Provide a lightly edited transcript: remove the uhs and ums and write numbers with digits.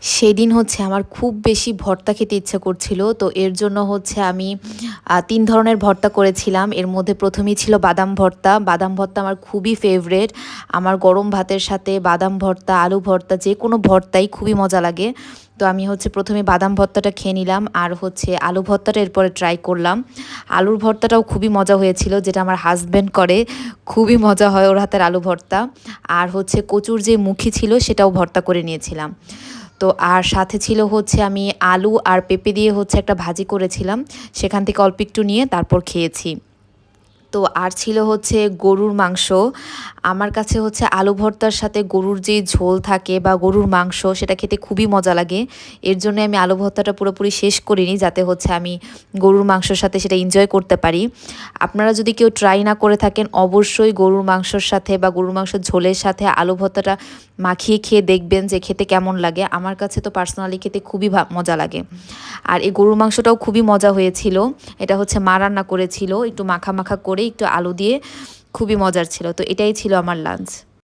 সেদিন হচ্ছে আমার খুব বেশি ভর্তা খেতে ইচ্ছা করছিল, তো এর জন্য হচ্ছে আমি ৩ ধরনের ভর্তা করেছিলাম। এর মধ্যে প্রথমেই ছিল বাদাম ভর্তা। বাদাম ভর্তা আমার খুবই ফেভারেট। আমার গরম ভাতের সাথে বাদাম ভর্তা, আলু ভর্তা যেকোনো ভর্তাই খুবই মজা লাগে। তো আমি হচ্ছে প্রথমে বাদাম ভর্তাটা খেয়ে নিলাম, আর হচ্ছে আলু ভর্তাটা এরপরে ট্রাই করলাম। আলুর ভর্তাটাও খুবই মজা হয়েছিল, যেটা আমার হাসব্যান্ড করে, খুবই মজা হয় ওর হাতের আলু ভর্তা। আর হচ্ছে কচুর যে মুখি ছিল সেটাও ভর্তা করে নিয়েছিলাম। তো আর সাথে ছিল হচ্ছে আমি আলু আর পেঁপে দিয়ে হচ্ছে একটা ভাজি করেছিলাম, সেখান থেকে অল্প একটু নিয়ে তারপর খেয়েছি। তো আর ছিল হচ্ছে গরুর মাংস। আমার কাছে হচ্ছে আলু ভর্তার সাথে গরুর যে ঝোল থাকে বা গরুর মাংস, সেটা খেতে খুবই মজা লাগে। এর জন্য আমি আলু ভর্তাটা পুরোপুরি শেষ করিনি, যাতে হচ্ছে আমি গরুর মাংসর সাথে সেটা এনজয় করতে পারি। আপনারা যদি কেউ ট্রাই না করে থাকেন, অবশ্যই গরুর মাংসর সাথে বা গরুর মাংসের ঝোলের সাথে আলু ভর্তাটা মাখিয়ে খেয়ে দেখবেন যে খেতে কেমন লাগে। আমার কাছে তো পার্সোনালি খেতে খুবই মজা লাগে। আর এই গরুর মাংসটাও খুবই মজা হয়েছিল। এটা হচ্ছে মা রান্না করেছিল, একটু মাখা মাখা করে একটু আলু দিয়ে, খুবই মজার ছিল। তো এটাই ছিল আমার লাঞ্চ।